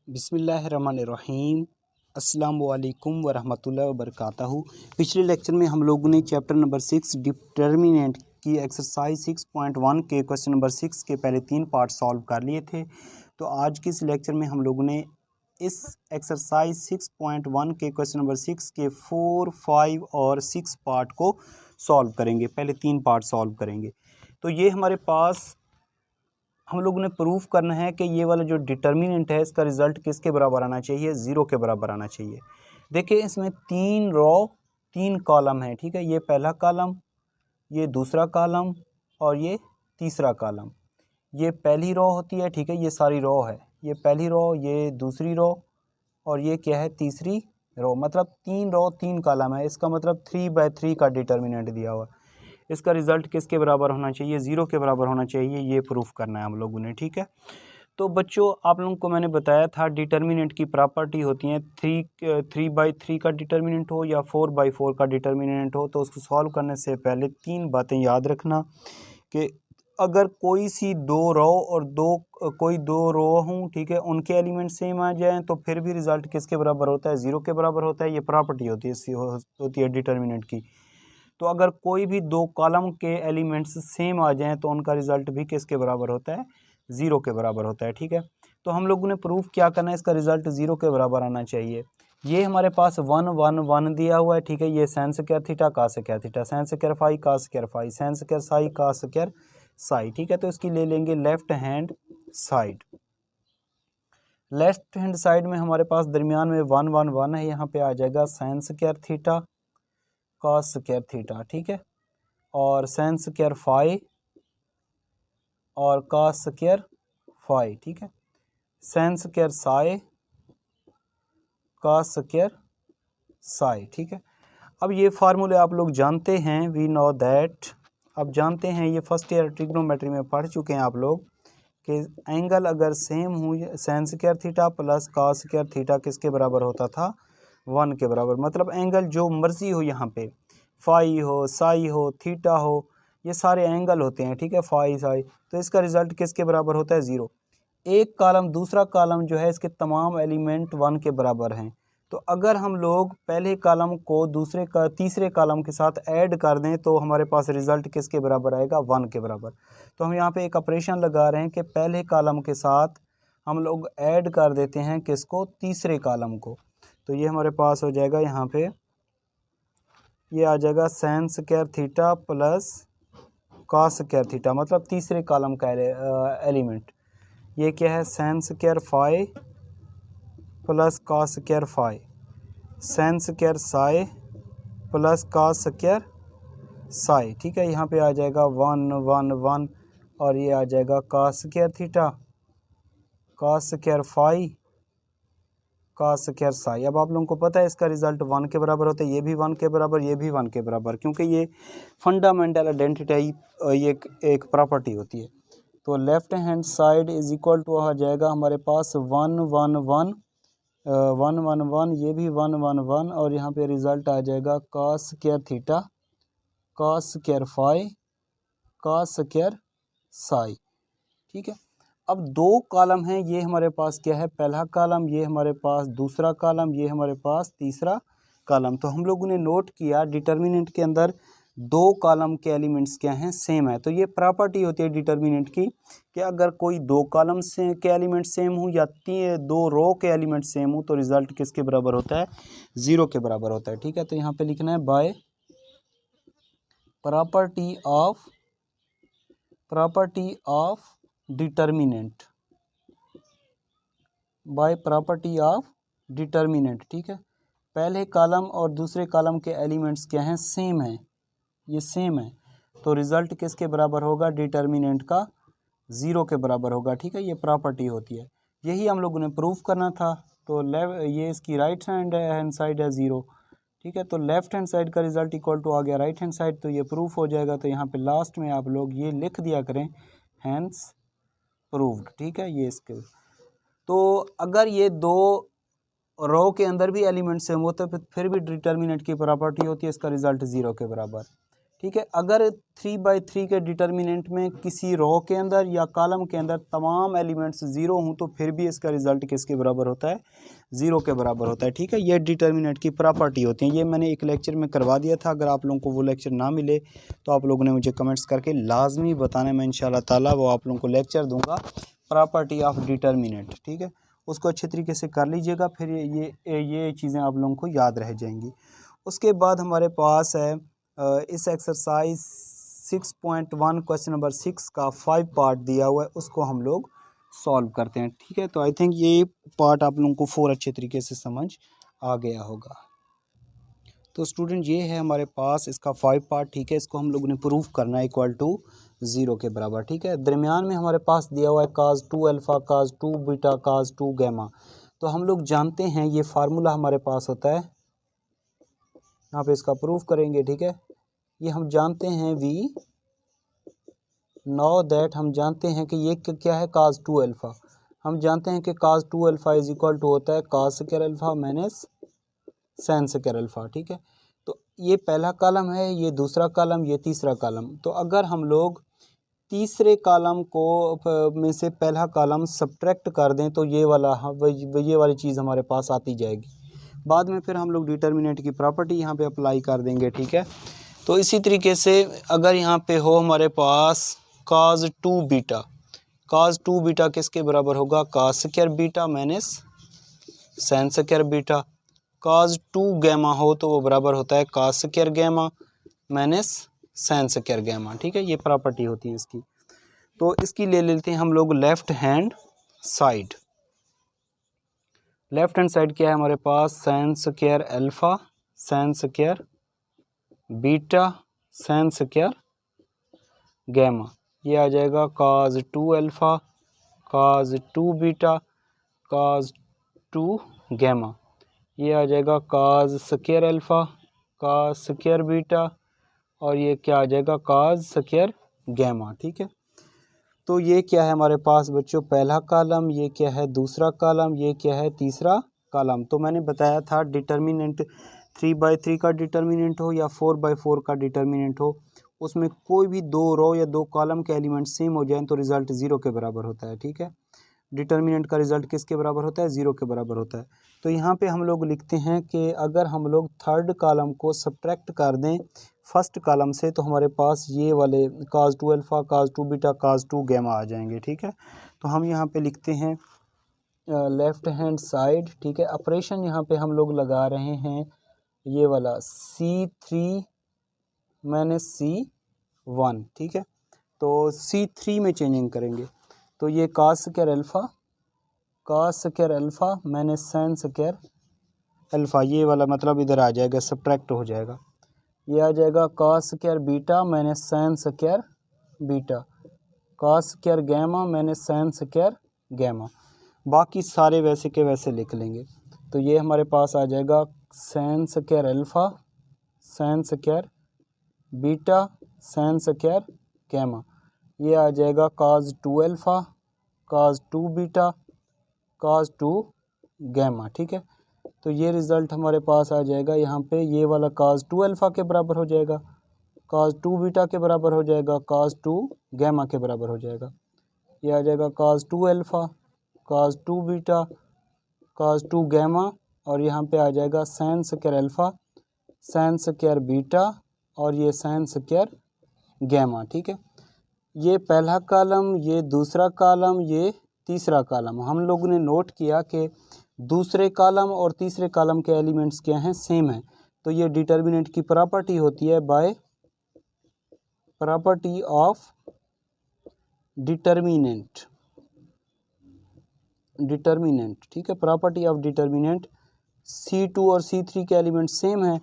बिस्मिल्लाहिर्रहमानिर्रहीम। अस्सलाम वालेकुम वरहमतुल्लाहि वबरकातुहू। पिछले लेक्चर में हम लोगों ने चैप्टर नंबर 6 डिटर्मिनेंट की एक्सरसाइज 6.1 के क्वेश्चन नंबर 6 के पहले 3 पार्ट सॉल्व कर लिए थे। तो आज के इस लेक्चर में हम लोगों ने इस एक्सरसाइज 6.1 के क्वेश्चन नंबर 6 के 4, 5 और 6 पार्ट को सॉल्व करेंगे। पहले 3 पार्ट सॉल्व करेंगे। तो ये हमारे पास हम लोगों ने प्रूफ करना है कि ये वाला जो डिटर्मिनेंट है इसका रिज़ल्ट किसके बराबर आना चाहिए, ज़ीरो के बराबर आना चाहिए। देखिए इसमें 3 रो 3 कॉलम है, ठीक है। ये पहला कॉलम, ये दूसरा कॉलम और ये तीसरा कॉलम। ये पहली रो होती है, ठीक है। ये सारी रो है, ये पहली रो, ये दूसरी रो और ये क्या है, तीसरी रो। मतलब 3 रो 3 कॉलम है। इसका मतलब 3/3 का डिटर्मिनेंट दिया हुआ। इसका रिज़ल्ट किसके बराबर होना चाहिए, ज़ीरो के बराबर होना चाहिए। ये प्रूफ करना है हम लोगों ने, ठीक है। तो बच्चों आप लोगों को मैंने बताया था डिटर्मिनेंट की प्रॉपर्टी होती है 3/3 का डिटर्मिनेंट हो या 4/4 का डिटर्मिनेंट हो। तो उसको सॉल्व करने से पहले 3 बातें याद रखना कि अगर कोई सी दो रो और कोई दो रो हूँ, ठीक है, उनके एलिमेंट सेम आ जाएं तो फिर भी रिज़ल्ट किसके बराबर होता है, ज़ीरो के बराबर होता है। ये प्रॉपर्टी होती है डिटर्मिनेंट की। तो अगर कोई भी दो कॉलम के एलिमेंट्स सेम आ जाएं तो उनका रिजल्ट भी किसके बराबर होता है, ज़ीरो के बराबर होता है, ठीक है। तो हम लोगों ने प्रूफ क्या करना है, इसका रिजल्ट ज़ीरो के बराबर आना चाहिए। ये हमारे पास 1 1 1 दिया हुआ है, ठीक है। ये साइन स्क्वायर थीटा का square theta, sine square phi का square phi, sine square psi का स्क्वायर साई, ठीक है। तो इसकी ले लेंगे left hand side. Left hand side में हमारे पास दरमियान में 1 1 1 है। यहाँ पे आ जाएगा sine square theta cos square theta, ठीक है, और साइन स्क्वायर फाई और कॉस स्क्वायर फाई, ठीक है। Sine square Sai cos square psi, ठीक है। अब ये फार्मूले आप लोग जानते हैं, वी नो दैट। अब जानते हैं, ये फर्स्ट ईयर ट्रिग्नोमेट्री में पढ़ चुके हैं आप लोग कि एंगल अगर सेम हो, sign square theta plus cos square theta किसके बराबर होता था, 1 के बराबर। मतलब एंगल जो मर्जी हो, यहाँ पे फाई हो, साई हो, थीटा हो, ये सारे एंगल होते हैं, ठीक है, फाई साई। तो इसका रिजल्ट किसके बराबर होता है, ज़ीरो। एक कॉलम दूसरा कॉलम जो है इसके तमाम एलिमेंट 1 के बराबर हैं। तो अगर हम लोग पहले कॉलम को तीसरे कॉलम के साथ ऐड कर दें तो हमारे पास रिजल्ट किसके बराबर आएगा, 1 के बराबर। तो हम यहाँ पे एक ऑपरेशन लगा रहे हैं कि पहले कॉलम के साथ हम लोग ऐड कर देते हैं किसको, तीसरे कॉलम को। तो ये हमारे पास हो जाएगा, यहाँ पे ये आ जाएगा sine square theta plus cos square theta, मतलब तीसरे कॉलम का एलिमेंट। ये क्या है, sine square phi plus cos square phi, sine square psi plus cos square psi, ठीक है। यहाँ पे आ जाएगा 1 1 1 और ये आ जाएगा cos square theta cos square phi cos square psi. अब आप लोगों को पता है इसका रिजल्ट 1 के बराबर होता है। ये भी 1 के बराबर, ये भी 1 के बराबर, क्योंकि ये फंडामेंटल आइडेंटिटी ये एक प्रॉपर्टी होती है। तो left hand side is equal to आ जाएगा हमारे पास 1 1 1 1 1 1, ये भी 1 1 1 और यहाँ पे रिजल्ट आ जाएगा cos square theta cos square phi cos square psi, ठीक है। अब दो कॉलम हैं, ये हमारे पास क्या है, पहला कॉलम, ये हमारे पास दूसरा कॉलम, ये हमारे पास तीसरा कॉलम। तो हम लोगों ने नोट किया डिटर्मिनेंट के अंदर दो कॉलम के एलिमेंट्स क्या हैं, सेम है। तो ये प्रॉपर्टी होती है डिटर्मिनेंट की कि अगर कोई दो कॉलम से के एलिमेंट सेम हो या दो रो के एलिमेंट सेम हो तो रिजल्ट किसके बराबर होता है, ज़ीरो के बराबर होता है, ठीक है। तो यहाँ पे लिखना है by property of determinant, by property of determinant, ठीक है। पहले कॉलम और दूसरे कॉलम के एलिमेंट्स क्या हैं, सेम हैं, ये सेम है। तो रिजल्ट किसके बराबर होगा, डिटर्मिनेंट का ज़ीरो के बराबर होगा, ठीक है। ये प्रॉपर्टी होती है, यही हम लोगों ने प्रूफ करना था। तो ये इसकी राइट हैंड साइड है ज़ीरो, ठीक है। तो लेफ्ट हैंड साइड का रिजल्ट इक्वल टू आ गया राइट हैंड साइड, तो ये प्रूफ हो जाएगा। तो यहाँ पे लास्ट में आप लोग ये लिख दिया करें, हैंस प्रूव्ड, ठीक है। ये इसके तो अगर ये दो रो के अंदर भी एलिमेंट सेम होते हैं फिर भी डिटर्मिनेंट की प्रॉपर्टी होती है इसका रिजल्ट ज़ीरो के बराबर, ठीक है। अगर 3/3 के डिटर्मिनेंट में किसी रो के अंदर या कॉलम के अंदर तमाम एलिमेंट्स ज़ीरो हों तो फिर भी इसका रिजल्ट किसके बराबर होता है, ज़ीरो के बराबर होता है। ठीक है, ये डिटर्मिनेंट की प्रॉपर्टी होती है। ये मैंने एक लेक्चर में करवा दिया था, अगर आप लोगों को वो लेक्चर ना मिले तो आप लोगों ने मुझे कमेंट्स करके लाजमी बताना, मैं इंशाल्लाह ताला वो आप लोगों को लेक्चर दूंगा, प्रॉपर्टी ऑफ डिटर्मिनेंट। ठीक है, उसको अच्छे तरीके से कर लीजिएगा, फिर ये चीज़ें आप लोगों को याद रह जाएंगी। उसके बाद हमारे पास है इस एक्सरसाइज 6.1 क्वेश्चन नंबर 6 का 5 पार्ट दिया हुआ है, उसको हम लोग सॉल्व करते हैं। ठीक है, तो आई थिंक ये पार्ट आप लोगों को 4 अच्छे तरीके से समझ आ गया होगा। तो स्टूडेंट ये है हमारे पास इसका 5 पार्ट। ठीक है, इसको हम लोगों ने प्रूफ करना है इक्वल टू 0 के बराबर। ठीक है, दरमियान में हमारे पास दिया हुआ है cos 2 alpha, cos 2 beta, cos 2 gamma. तो हम लोग जानते हैं ये फार्मूला हमारे पास होता है, यहाँ पे इसका प्रूफ करेंगे। ठीक है, ये हम जानते हैं वी नो दैट, हम जानते हैं कि ये क्या है, cos 2 अल्फ़ा। हम जानते हैं कि cos 2 alpha is equal to होता है cos square alpha minus sin square alpha. ठीक है, तो ये पहला कॉलम है, ये दूसरा कॉलम, ये तीसरा कॉलम। तो अगर हम लोग तीसरे कॉलम को में से पहला कॉलम सब्ट्रैक्ट कर दें तो ये वाली चीज़ हमारे पास आती जाएगी। बाद में फिर हम लोग डिटर्मिनेंट की प्रॉपर्टी यहाँ पे अप्लाई कर देंगे। ठीक है, तो इसी तरीके से अगर यहाँ पे हो हमारे पास cos 2 बीटा, cos 2 बीटा किसके बराबर होगा, cos square beta minus sin square beta. cos 2 gamma हो तो वो बराबर होता है cos square gamma minus sin square gamma. ठीक है, ये प्रॉपर्टी होती है इसकी। तो इसकी ले लेते हैं हम लोग left hand side. Left hand side क्या है हमारे पास, sin square alpha, sin square beta, sin square gamma. ये आ जाएगा cos 2 alpha, cos 2 beta, cos 2 gamma. ये आ जाएगा cos square alpha, cos square beta, और ये क्या आ जाएगा cos स्क्वायर गैमा। ठीक है, तो ये क्या है हमारे पास बच्चों, पहला कॉलम, ये क्या है दूसरा कॉलम, ये क्या है तीसरा कॉलम। तो मैंने बताया था डिटर्मिनेंट 3/3 का डिटर्मिनेंट हो या 4/4 का डिटर्मिनेंट हो, उसमें कोई भी दो रो या दो कॉलम के एलिमेंट सेम हो जाएं तो रिजल्ट 0 के बराबर होता है। ठीक है, डिटर्मिनेंट का रिजल्ट किसके बराबर होता है, 0 के बराबर होता है। तो यहाँ पे हम लोग लिखते हैं कि अगर हम लोग थर्ड कॉलम को सब्ट्रैक्ट कर दें फर्स्ट कॉलम से तो हमारे पास ये वाले cos 2 alpha, cos 2 beta, cos 2 gamma आ जाएंगे। ठीक है, तो हम यहाँ पे लिखते हैं लेफ़्ट हैंड साइड। ठीक है, ऑपरेशन यहाँ पे हम लोग लगा रहे हैं ये वाला C3 माइनस C1। ठीक है, तो C3 में चेंजिंग करेंगे तो ये cos square alpha, cos square alpha minus sin square alpha, ये वाला मतलब इधर आ जाएगा, सब्ट्रैक्ट हो जाएगा। ये आ जाएगा cos square beta minus sin square beta, cos square gamma minus sin square gamma. बाकी सारे वैसे के वैसे लिख लेंगे। तो ये हमारे पास आ जाएगा sin square alpha, sin square beta, sin square gamma. ये आ जाएगा cos 2 alpha, cos 2 beta, cos 2 gamma. ठीक है, तो ये रिज़ल्ट हमारे पास आ जाएगा यहाँ पे, ये वाला cos 2 अल्फ़ा के बराबर हो जाएगा, cos 2 बीटा के बराबर हो जाएगा, cos 2 गैमा के बराबर हो जाएगा। ये आ जाएगा cos 2 alpha, cos 2 beta, cos 2 gamma, और यहाँ पे आ जाएगा sin square alpha, sin square beta, और ये sin स्क्वायर गैमा। ठीक है, ये पहला कॉलम, ये दूसरा कॉलम, ये तीसरा कॉलम। हम लोगों ने नोट किया कि दूसरे कॉलम और तीसरे कॉलम के एलिमेंट्स क्या हैं, सेम हैं। तो ये डिटर्मिनेंट की प्रॉपर्टी होती है बाय प्रॉपर्टी ऑफ डिटर्मिनेंट। ठीक है, प्रॉपर्टी ऑफ डिटर्मिनेंट, C2 और C3 के एलिमेंट सेम हैं,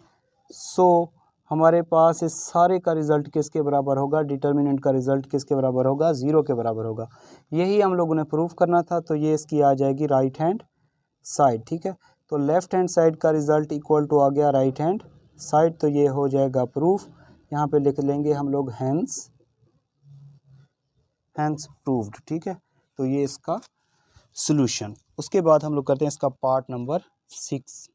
सो हमारे पास इस सारे का रिज़ल्ट किसके बराबर होगा, डिटर्मिनेंट का रिज़ल्ट किसके बराबर होगा, 0 के बराबर होगा। यही हम लोगों ने प्रूफ करना था, तो ये इसकी आ जाएगी राइट हैंड साइड। ठीक है, तो लेफ़्ट हैंड साइड का रिज़ल्ट इक्वल टू आ गया राइट हैंड साइड, तो ये हो जाएगा प्रूफ। यहाँ पे लिख लेंगे हम लोग हैंस प्रूव्ड। ठीक है, तो ये इसका सॉल्यूशन। उसके बाद हम लोग करते हैं इसका पार्ट नंबर 6।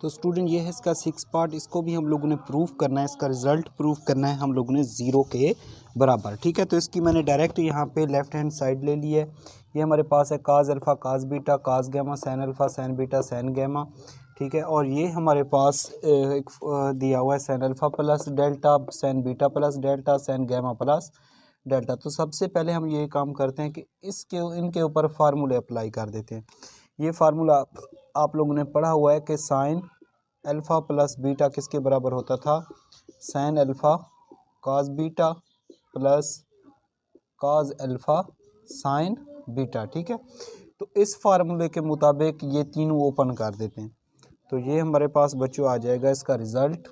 तो स्टूडेंट ये है इसका 6 पार्ट, इसको भी हम लोगों ने प्रूफ करना है, इसका रिजल्ट प्रूफ करना है हम लोगों ने 0 के बराबर। ठीक है, तो इसकी मैंने डायरेक्ट यहाँ पे लेफ्ट हैंड साइड ले ली है। ये हमारे पास है cos alpha cos beta cos gamma sine alpha sine beta sine gamma. ठीक है, और ये हमारे पास एक दिया हुआ है sin alpha plus delta sin beta plus delta sin gamma plus delta. तो सबसे पहले हम ये काम करते हैं कि इनके ऊपर फार्मूले अप्लाई कर देते हैं। ये फार्मूला आप लोगों ने पढ़ा हुआ है कि साइन अल्फ़ा प्लस बीटा किसके बराबर होता था, sin alpha cos beta plus cos alpha sine beta. ठीक है, तो इस फार्मूले के मुताबिक ये तीनों ओपन कर देते हैं। तो ये हमारे पास बच्चों आ जाएगा इसका रिज़ल्ट।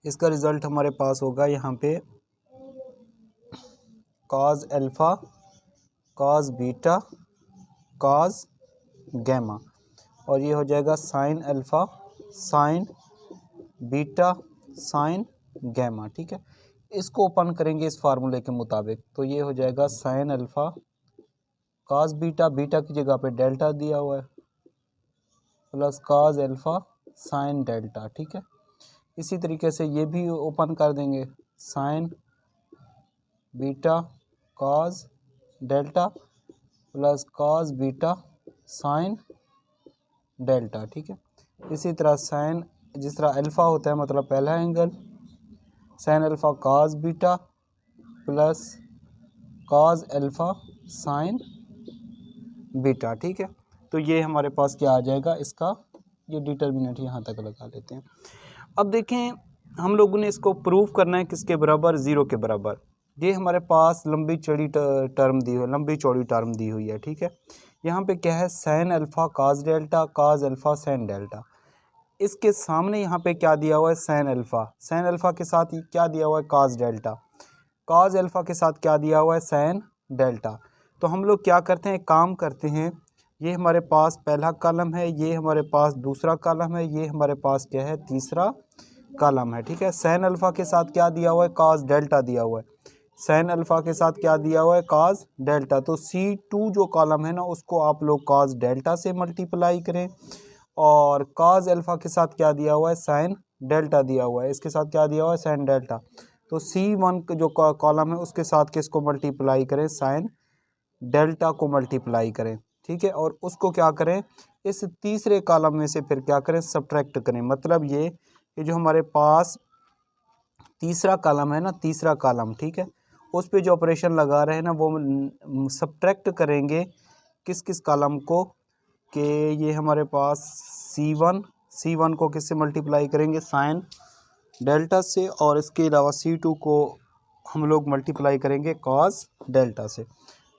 इसका रिज़ल्ट हमारे पास होगा यहाँ पे cos alpha cos beta cos gamma, और ये हो जाएगा sine alpha sine beta sine gamma. ठीक है, इसको ओपन करेंगे इस फार्मूले के मुताबिक, तो ये हो जाएगा sine alpha cos beta, beta की जगह पे डेल्टा दिया हुआ है, plus cos alpha sign delta. ठीक है, इसी तरीके से ये भी ओपन कर देंगे, sine beta cos delta plus cos beta sine delta. ठीक है, इसी तरह साइन, जिस तरह अल्फ़ा होता है मतलब पहला angle, sine alpha cos beta plus cos alpha sine beta. ठीक है, तो ये हमारे पास क्या आ जाएगा, इसका ये डिटर्मिनेंट यहाँ तक लगा लेते हैं। अब देखें हम लोगों ने इसको प्रूव करना है किसके बराबर, 0 के बराबर। ये हमारे पास लंबी चौड़ी टर्म दी हुई, लंबी चौड़ी टर्म दी हुई है। ठीक है, यहाँ पे क्या है, sin alpha cos delta cos alpha sin delta. इसके सामने यहाँ पे क्या दिया हुआ है, सैन अल्फ़ा, सैन अल्फ़ा के साथ क्या दिया हुआ है, काज डेल्टा, काज अल्फ़ा के साथ क्या दिया हुआ है, सैन डेल्टा। तो हम लोग क्या करते हैं, काम करते हैं, ये हमारे पास पहला कॉलम है, ये हमारे पास दूसरा कॉलम है, ये हमारे पास क्या है, तीसरा कॉलम है। ठीक है, सैन अल्फ़ा के साथ क्या दिया हुआ है, काज डेल्टा दिया हुआ है, सैन अल्फ़ा के साथ क्या दिया हुआ है, काज डेल्टा। तो C2 जो कॉलम है ना, उसको आप लोग काज डेल्टा से मल्टीप्लाई करें, और काज अल्फ़ा के साथ क्या दिया हुआ है, साइन डेल्टा दिया हुआ है, इसके साथ क्या दिया हुआ है, साइन डेल्टा। तो C1 जो कॉलम है उसके साथ किसको मल्टीप्लाई करें, साइन डेल्टा को मल्टीप्लाई करें। ठीक है, और उसको क्या करें, इस तीसरे कॉलम में से फिर क्या करें, सब्ट्रैक्ट करें। मतलब ये जो हमारे पास तीसरा कॉलम है ना, तीसरा कॉलम, ठीक है, उस पे जो ऑपरेशन लगा रहे हैं ना, वो सब्ट्रैक्ट करेंगे किस किस कॉलम को, कि ये हमारे पास C1 को किससे मल्टीप्लाई करेंगे, साइन डेल्टा से, और इसके अलावा C2 को हम लोग मल्टीप्लाई करेंगे कॉस डेल्टा से।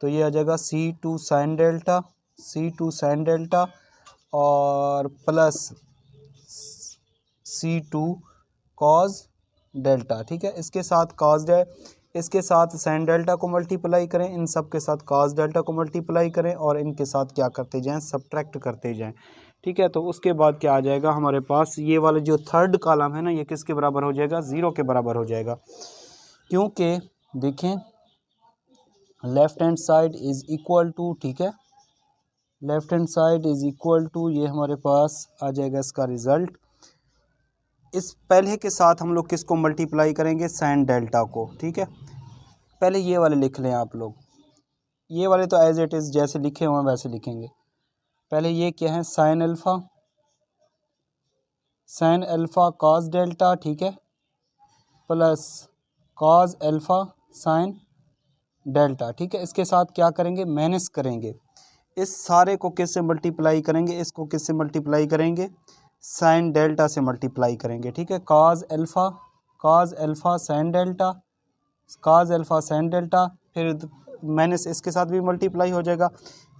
तो ये आ जाएगा C2 sine delta, C2 sine delta और प्लस C2 कॉस डेल्टा। ठीक है, इसके साथ इसके साथ साइन डेल्टा को मल्टीप्लाई करें, इन सब के साथ कॉस डेल्टा को मल्टीप्लाई करें, और इनके साथ क्या करते जाएं, सब्ट्रैक्ट करते जाएं। ठीक है, तो उसके बाद क्या आ जाएगा हमारे पास, ये वाला जो थर्ड कॉलम है ना, ये किसके बराबर हो जाएगा, 0 के बराबर हो जाएगा। क्योंकि देखें left hand side is equal to, ठीक है, left hand side is equal to, ये हमारे पास आ जाएगा इसका रिज़ल्ट। इस पहले के साथ हम लोग किसको मल्टीप्लाई करेंगे, साइन डेल्टा को। ठीक है, पहले ये वाले लिख लें आप लोग, ये वाले तो एज इट इज़ जैसे लिखे हुए हैं वैसे लिखेंगे। पहले ये क्या है, साइन अल्फ़ा कॉस डेल्टा, ठीक है, plus cos alpha sine delta. ठीक है, इसके साथ क्या करेंगे, माइनस करेंगे, इस सारे को किससे मल्टीप्लाई करेंगे, इसको किससे मल्टीप्लाई करेंगे, साइन डेल्टा से मल्टीप्लाई करेंगे। ठीक है, cos alpha sine delta, cos alpha sine delta, फिर माइनस इसके साथ भी मल्टीप्लाई हो जाएगा।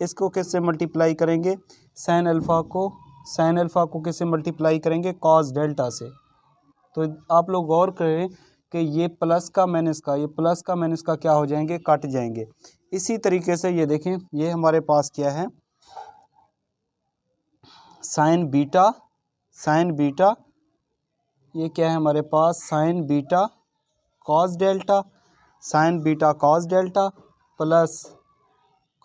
इसको किससे मल्टीप्लाई करेंगे, साइन अल्फ़ा को किससे मल्टीप्लाई करेंगे, कॉस डेल्टा से। तो आप लोग गौर करें कि ये प्लस का माइनस का, ये प्लस का माइनस का क्या हो जाएंगे, कट जाएंगे। इसी तरीके से ये देखें, ये हमारे पास क्या है, साइन बीटा, ये क्या है हमारे पास, sine beta cos delta, sine beta cos delta plus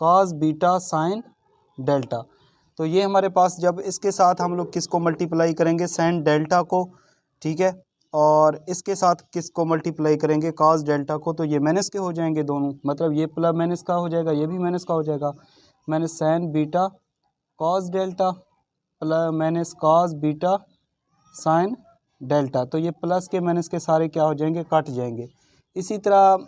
cos beta sine delta. तो ये हमारे पास जब इसके साथ हम लोग किसको मल्टीप्लाई करेंगे, साइन डेल्टा को, ठीक है, और इसके साथ किसको मल्टीप्लाई करेंगे, कॉस डेल्टा को, तो ये माइनस के हो जाएंगे दोनों, मतलब ये प्लस माइनस का हो जाएगा, ये भी माइनस का हो जाएगा, minus sign beta cos delta plus minus cos beta sine delta. तो ये प्लस के माइनस के सारे क्या हो जाएंगे, कट जाएंगे। इसी तरह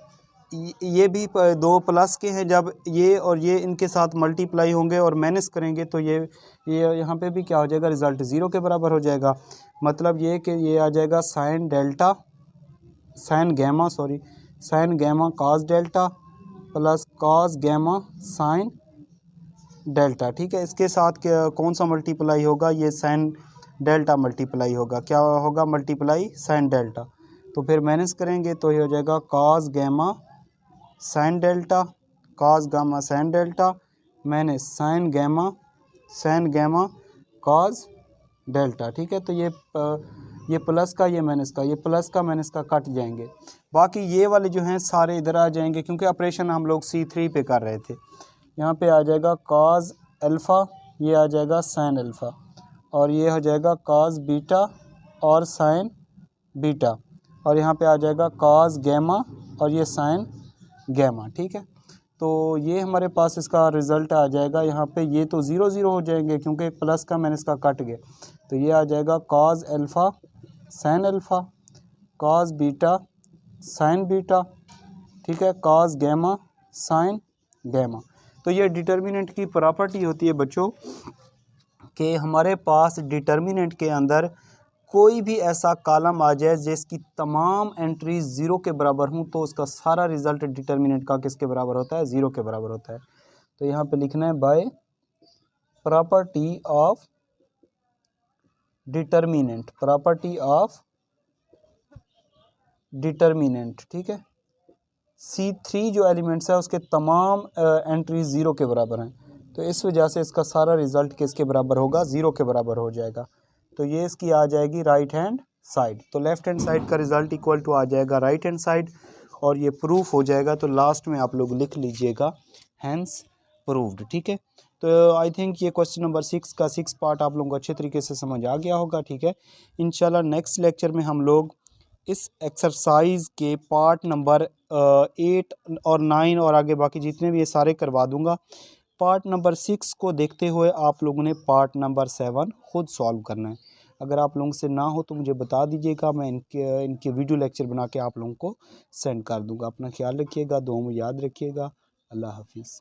ये भी दो प्लस के हैं, जब ये और ये इनके साथ मल्टीप्लाई होंगे और माइनस करेंगे तो ये यहाँ पे भी क्या हो जाएगा, रिज़ल्ट ज़ीरो के बराबर हो जाएगा। मतलब ये कि ये आ जाएगा sine delta sine gamma cos delta plus cos gamma sine delta, ठीक है। इसके साथ कौन सा मल्टीप्लाई होगा, ये साइन डेल्टा मल्टीप्लाई होगा, क्या होगा, मल्टीप्लाई साइन डेल्टा। तो फिर माइनस करेंगे तो ये हो जाएगा cos gamma sine delta cos gamma sine delta minus sine gamma cos delta, ठीक है। तो ये प्लस का ये माइनस का, ये प्लस का माइनस का कट जाएंगे। बाकी ये वाले जो हैं सारे इधर आ जाएंगे, क्योंकि ऑपरेशन हम लोग C3 पे कर रहे थे। यहाँ पे आ जाएगा कॉस अल्फ़ा, ये आ जाएगा साइन अल्फ़ा, और ये हो जाएगा कॉस बीटा और साइन बीटा, और यहाँ पे आ जाएगा कॉस गैमा और ये साइन गैमा, ठीक है। तो ये हमारे पास इसका रिज़ल्ट आ जाएगा। यहाँ पे ये तो 0 0 हो जाएंगे, क्योंकि प्लस का माइनस का कट गया। तो ये आ जाएगा cos alpha sine alpha cos beta sign beta, ठीक है, कॉस गैमा साइन गैमा। तो ये डिटर्मिनेंट की प्रॉपर्टी होती है बच्चों कि हमारे पास डिटर्मिनेंट के अंदर कोई भी ऐसा कॉलम आ जाए जिसकी तमाम एंट्रीज ज़ीरो के बराबर हों, तो उसका सारा रिज़ल्ट डिटर्मिनेंट का किसके बराबर होता है, ज़ीरो के बराबर होता है। तो यहाँ पे लिखना है बाय प्रॉपर्टी ऑफ डिटर्मिनेंट, ठीक है। C3 जो एलिमेंट्स है उसके तमाम एंट्रीज ज़ीरो के बराबर हैं, तो इस वजह से इसका सारा रिज़ल्ट किसके बराबर होगा, ज़ीरो के बराबर हो जाएगा। तो ये इसकी आ जाएगी राइट हैंड साइड। तो लेफ़्ट हैंड साइड का रिज़ल्ट इक्वल टू आ जाएगा राइट हैंड साइड, और ये प्रूफ हो जाएगा। तो लास्ट में आप लोग लिख लीजिएगा हैंस प्रूव्ड, ठीक है। तो आई थिंक ये क्वेश्चन नंबर 6 का 6 पार्ट आप लोगों को अच्छे तरीके से समझ आ गया होगा, ठीक है। इंशाल्लाह नेक्स्ट लेक्चर में हम लोग इस एक्सरसाइज के पार्ट नंबर 8 और 9 और आगे बाकी जितने भी ये सारे करवा दूंगा। पार्ट नंबर 6 को देखते हुए आप लोगों ने पार्ट नंबर 7 खुद सॉल्व करना है। अगर आप लोगों से ना हो तो मुझे बता दीजिएगा, मैं इनके वीडियो लेक्चर बना के आप लोगों को सेंड कर दूंगा। अपना ख्याल रखिएगा, दुआ में याद रखिएगा। अल्लाह हाफिज़।